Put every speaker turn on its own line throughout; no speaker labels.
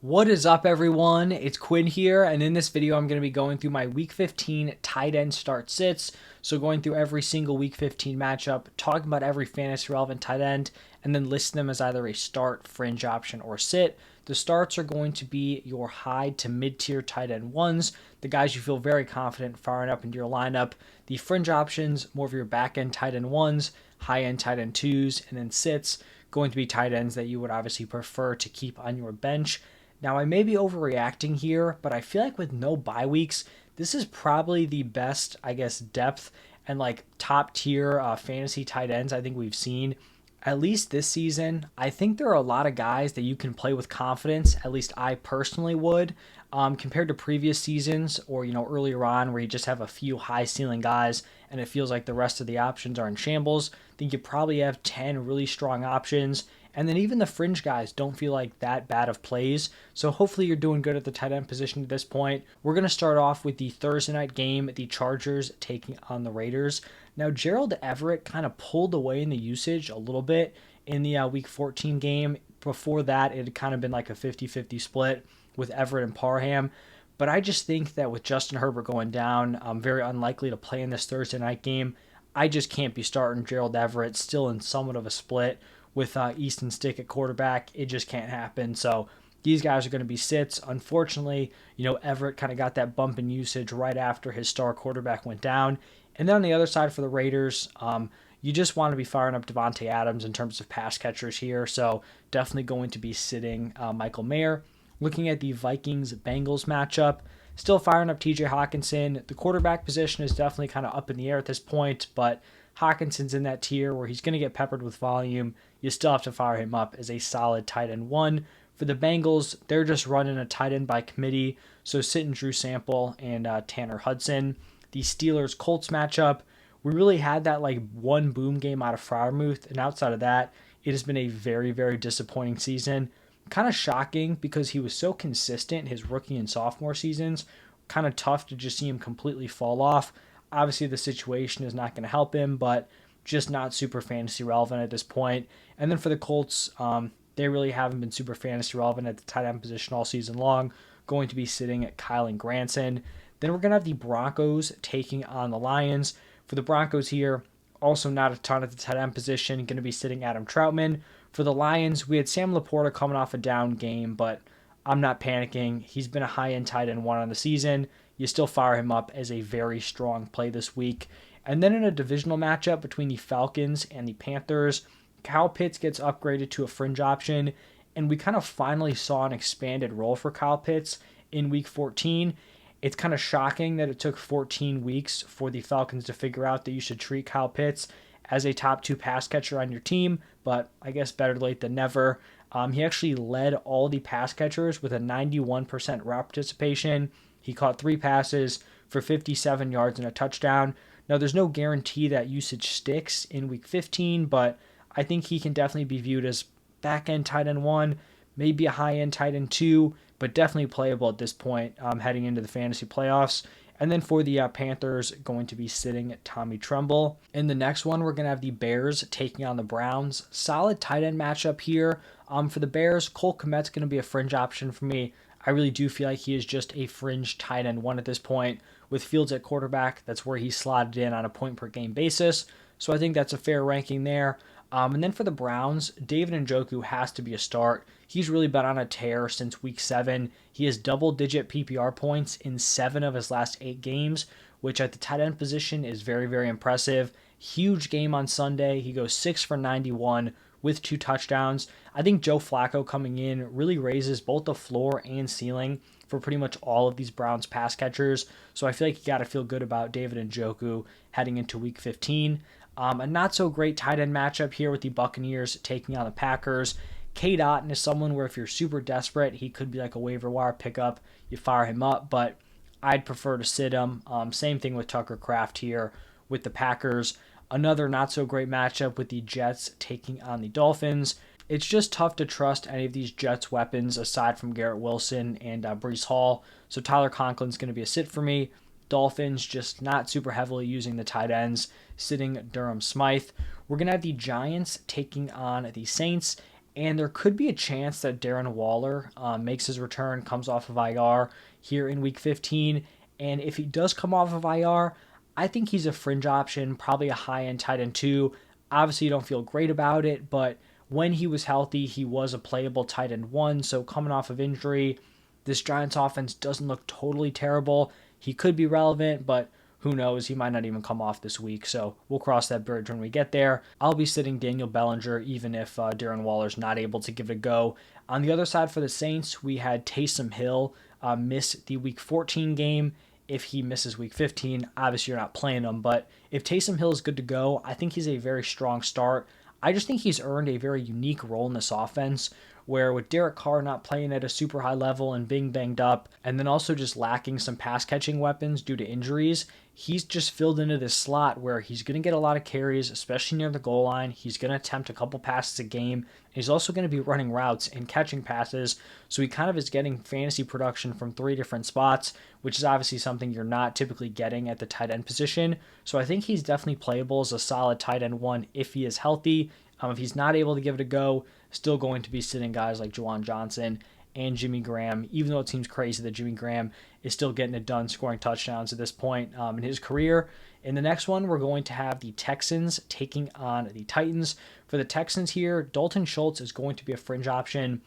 What is up, everyone? It's Quinn here, and in this video, I'm going to be going through my Week 15 tight end start sits. So going through every single Week 15 matchup, talking about every fantasy relevant tight end, and then listing them as either a start, fringe option, or sit. The starts are going to be your high to mid-tier tight end ones, the guys you feel very confident firing up into your lineup. The fringe options, more of your back-end tight end ones, high-end tight end twos, and then sits, going to be tight ends that you would obviously prefer to keep on your bench. Now, I may be overreacting here, but I feel like with no bye weeks, this is probably the best, depth and like top tier fantasy tight ends I think we've seen, at least this season. I think there are a lot of guys that you can play with confidence, at least I personally would, compared to previous seasons or, earlier on where you just have a few high ceiling guys and it feels like the rest of the options are in shambles. I think you probably have 10 really strong options. And then even the fringe guys don't feel like that bad of plays. So hopefully you're doing good at the tight end position at this point. We're going to start off with the Thursday night game, the Chargers taking on the Raiders. Now, Gerald Everett kind of pulled away in the usage a little bit in the Week 14 game. Before that, it had kind of been like a 50-50 split with Everett and Parham. But I just think that with Justin Herbert going down, I'm very unlikely to play in this Thursday night game. I just can't be starting Gerald Everett still in somewhat of a split with Easton Stick at quarterback. It just can't happen. So these guys are going to be sits. Unfortunately, Everett kind of got that bump in usage right after his star quarterback went down. And then on the other side for the Raiders, you just want to be firing up Devontae Adams in terms of pass catchers here. So definitely going to be sitting Michael Mayer. Looking at the Vikings Bengals matchup, still firing up TJ Hawkinson. The quarterback position is definitely kind of up in the air at this point, but Hawkinson's in that tier where he's going to get peppered with volume. You still have to fire him up as a solid tight end one. For the Bengals, they're just running a tight end by committee, so sitting Drew Sample and Tanner Hudson. The Steelers Colts matchup, we really had that like one boom game out of Freiermuth, and outside of that, it has been a very, very disappointing season. Kind of shocking because he was so consistent his rookie and sophomore seasons. Kind of tough to just see him completely fall off. Obviously, the situation is not going to help him, but just not super fantasy relevant at this point. And then for the Colts, they really haven't been super fantasy relevant at the tight end position all season long. Going to be sitting at Kyle and Granson. Then we're going to have the Broncos taking on the Lions. For the Broncos here, also not a ton at the tight end position. Going to be sitting Adam Troutman. For the Lions, we had Sam Laporta coming off a down game, but I'm not panicking. He's been a high-end tight end one on the season. You still fire him up as a very strong play this week. And then in a divisional matchup between the Falcons and the Panthers, Kyle Pitts gets upgraded to a fringe option, and we kind of finally saw an expanded role for Kyle Pitts in Week 14. It's kind of shocking that it took 14 weeks for the Falcons to figure out that you should treat Kyle Pitts as a top two pass catcher on your team, but I guess better late than never. He actually led all the pass catchers with a 91% route participation. He caught 3 passes for 57 yards and a touchdown. Now, there's no guarantee that usage sticks in Week 15, but I think he can definitely be viewed as back-end tight end 1, maybe a high-end tight end 2, but definitely playable at this point heading into the fantasy playoffs. And then for the Panthers, going to be sitting Tommy Tremble. In the next one, we're going to have the Bears taking on the Browns. Solid tight end matchup here. For the Bears, Cole Kmet's going to be a fringe option for me. I really do feel like he is just a fringe tight end one at this point. With Fields at quarterback, that's where he's slotted in on a point per game basis. So I think that's a fair ranking there. And then for the Browns, David Njoku has to be a start. He's really been on a tear since Week 7. He has double-digit PPR points in 7 of his last 8 games, which at the tight end position is very, very impressive. Huge game on Sunday. He goes 6 for 91 with 2 touchdowns. I think Joe Flacco coming in really raises both the floor and ceiling for pretty much all of these Browns pass catchers. So I feel like you got to feel good about David Njoku heading into Week 15. A not so great tight end matchup here with the Buccaneers taking on the Packers. K. Dotton is someone where if you're super desperate, he could be like a waiver wire pickup. You fire him up, but I'd prefer to sit him. Same thing with Tucker Kraft here with the Packers. Another not so great matchup with the Jets taking on the Dolphins. It's just tough to trust any of these Jets weapons aside from Garrett Wilson and Breece Hall. So Tyler Conklin's going to be a sit for me. Dolphins just not super heavily using the tight ends, sitting Durham Smythe. We're going to have the Giants taking on the Saints. And there could be a chance that Darren Waller makes his return, comes off of IR here in week 15. And if he does come off of IR, I think he's a fringe option, probably a high-end tight end too. Obviously, you don't feel great about it, but when he was healthy, he was a playable tight end one. So coming off of injury, this Giants offense doesn't look totally terrible. He could be relevant, but who knows? He might not even come off this week. So we'll cross that bridge when we get there. I'll be sitting Daniel Bellinger, even if Darren Waller's not able to give it a go. On the other side for the Saints, we had Taysom Hill miss the week 14 game. If he misses week 15, obviously you're not playing him. But if Taysom Hill is good to go, I think he's a very strong start. I just think he's earned a very unique role in this offense where with Derek Carr not playing at a super high level and being banged up, and then also just lacking some pass catching weapons due to injuries, he's just filled into this slot where he's going to get a lot of carries, especially near the goal line. He's going to attempt a couple passes a game. He's also going to be running routes and catching passes, so he kind of is getting fantasy production from 3 different spots, which is obviously something you're not typically getting at the tight end position. So I think he's definitely playable as a solid tight end one if he is healthy. If he's not able to give it a go, still going to be sitting guys like Juwan Johnson and Jimmy Graham, even though it seems crazy that Jimmy Graham is still getting it done, scoring touchdowns at this point in his career. In the next one, we're going to have the Texans taking on the Titans. For the Texans here, Dalton Schultz is going to be a fringe option.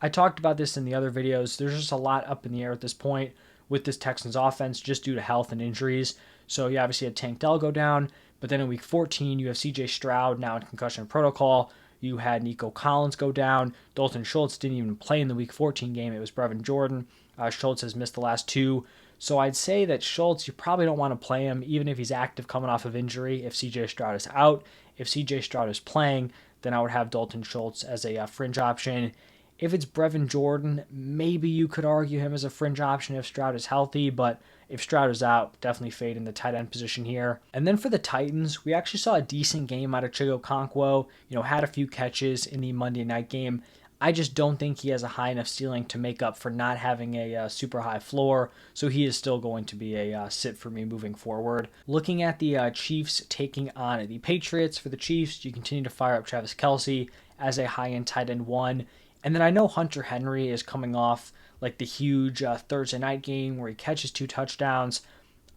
I talked about this in the other videos. There's just a lot up in the air at this point with this Texans offense just due to health and injuries. So you obviously had Tank Dell go down, but then in week 14, you have CJ Stroud now in concussion protocol. You had Nico Collins go down. Dalton Schultz didn't even play in the week 14 game. It was Brevin Jordan. Schultz has missed the last 2. So I'd say that Schultz, you probably don't want to play him, even if he's active coming off of injury, if CJ Stroud is out. If CJ Stroud is playing, then I would have Dalton Schultz as a fringe option. If it's Brevin Jordan, maybe you could argue him as a fringe option if Stroud is healthy, but if Stroud is out, definitely fade in the tight end position here. And then for the Titans, we actually saw a decent game out of Chigo Okonkwo, had a few catches in the Monday night game. I just don't think he has a high enough ceiling to make up for not having a super high floor, so he is still going to be a sit for me moving forward. Looking at the Chiefs taking on the Patriots, for the Chiefs, you continue to fire up Travis Kelce as a high-end tight end one. And then I know Hunter Henry is coming off like the huge Thursday night game where he catches 2 touchdowns.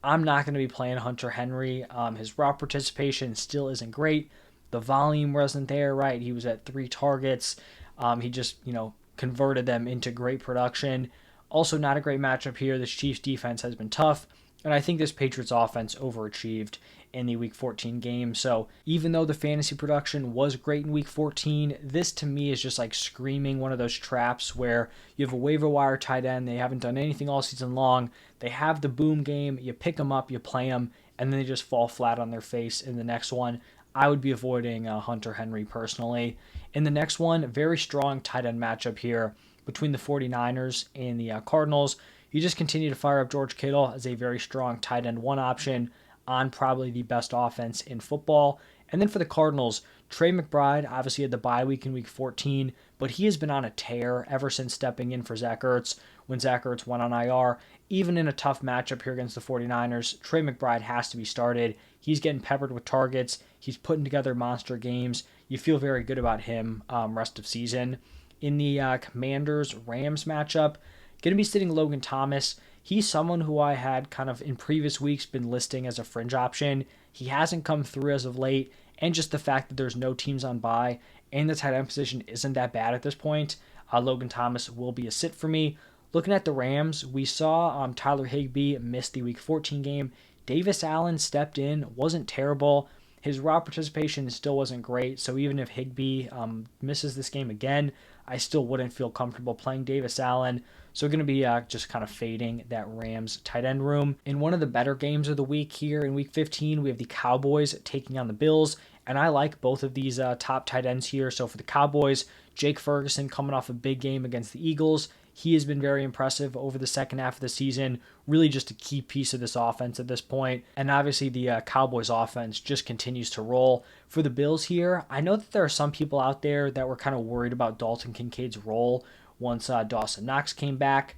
I'm not going to be playing Hunter Henry. His route participation still isn't great. The volume wasn't there, right? He was at 3 targets. He just, converted them into great production. Also, not a great matchup here. This Chiefs defense has been tough. And I think this Patriots offense overachieved in the Week 14 game. So even though the fantasy production was great in Week 14, this to me is just like screaming one of those traps where you have a waiver wire tight end. They haven't done anything all season long. They have the boom game. You pick them up, you play them, and then they just fall flat on their face in the next one. I would be avoiding Hunter Henry personally. In the next one, very strong tight end matchup here between the 49ers and the Cardinals. You just continue to fire up George Kittle as a very strong tight end one option on probably the best offense in football. And then for the Cardinals, Trey McBride obviously had the bye week in week 14, but he has been on a tear ever since stepping in for Zach Ertz when Zach Ertz went on IR. Even in a tough matchup here against the 49ers, Trey McBride has to be started. He's getting peppered with targets. He's putting together monster games. You feel very good about him rest of season. In the Commanders-Rams matchup, going to be sitting Logan Thomas. He's someone who I had kind of in previous weeks been listing as a fringe option. He hasn't come through as of late, and just the fact that there's no teams on bye and the tight end position isn't that bad at this point, Logan Thomas will be a sit for me. Looking at the Rams, we saw Tyler Higbee miss the Week 14 game. Davis Allen stepped in, wasn't terrible. His route participation still wasn't great, so even if Higbee misses this game again, I still wouldn't feel comfortable playing Davis Allen. So going to be just kind of fading that Rams tight end room. In one of the better games of the week here in Week 15, we have the Cowboys taking on the Bills. And I like both of these top tight ends here. So for the Cowboys, Jake Ferguson coming off a big game against the Eagles. He has been very impressive over the second half of the season. Really just a key piece of this offense at this point. And obviously the Cowboys offense just continues to roll. For the Bills here, I know that there are some people out there that were kind of worried about Dalton Kincaid's role once Dawson Knox came back.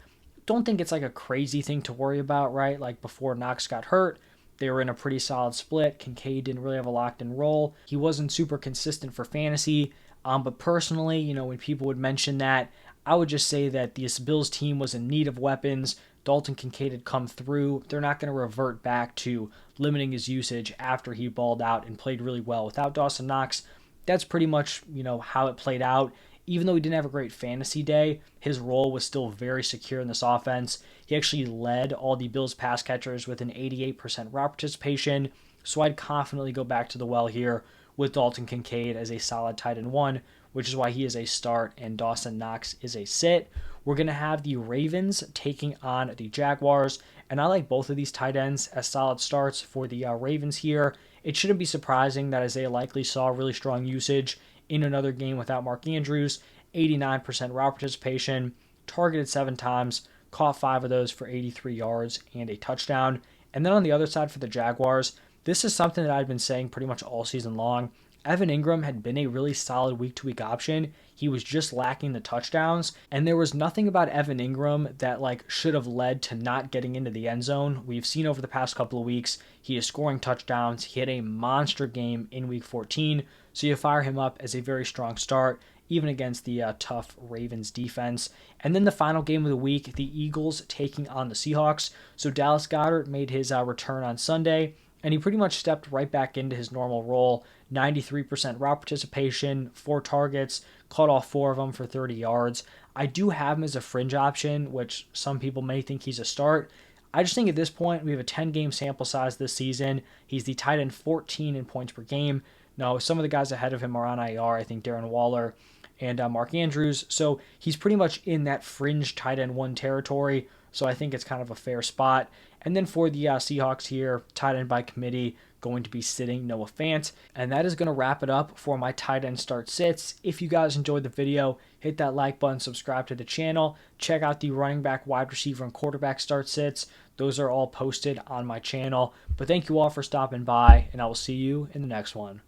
Don't think it's like a crazy thing to worry about, right? Like before Knox got hurt, they were in a pretty solid split. Kincaid didn't really have a locked-in role. He wasn't super consistent for fantasy. But personally, when people would mention that, I would just say that this Bills team was in need of weapons. Dalton Kincaid had come through. They're not going to revert back to limiting his usage after he balled out and played really well without Dawson Knox. That's pretty much, how it played out. Even though he didn't have a great fantasy day, his role was still very secure in this offense. He actually led all the Bills pass catchers with an 88% route participation. So I'd confidently go back to the well here with Dalton Kincaid as a solid tight end one, which is why he is a start and Dawson Knox is a sit. We're going to have the Ravens taking on the Jaguars, and I like both of these tight ends as solid starts for the Ravens here. It shouldn't be surprising that Isaiah likely saw really strong usage in another game without Mark Andrews, 89% route participation, targeted 7 times, caught 5 of those for 83 yards and a touchdown. And then on the other side for the Jaguars, this is something that I've been saying pretty much all season long. Evan Ingram had been a really solid week-to-week option. He was just lacking the touchdowns, and there was nothing about Evan Ingram that should have led to not getting into the end zone. We've seen over the past couple of weeks, he is scoring touchdowns. He had a monster game in week 14, so you fire him up as a very strong start, even against the tough Ravens defense. And then the final game of the week, the Eagles taking on the Seahawks. So Dallas Goedert made his return on Sunday, and he pretty much stepped right back into his normal role. 93% route participation, 4 targets, caught all 4 of them for 30 yards. I do have him as a fringe option, which some people may think he's a start. I just think at this point, we have a 10-game sample size this season. He's the tight end 14 in points per game. Now, some of the guys ahead of him are on IR. I think Darren Waller and Mark Andrews. So he's pretty much in that fringe tight end 1 territory. So I think it's kind of a fair spot. And then for the Seahawks here, tight end by committee, going to be sitting Noah Fant. And that is going to wrap it up for my tight end start sits. If you guys enjoyed the video, hit that like button, subscribe to the channel. Check out the running back, wide receiver, and quarterback start sits. Those are all posted on my channel. But thank you all for stopping by, and I will see you in the next one.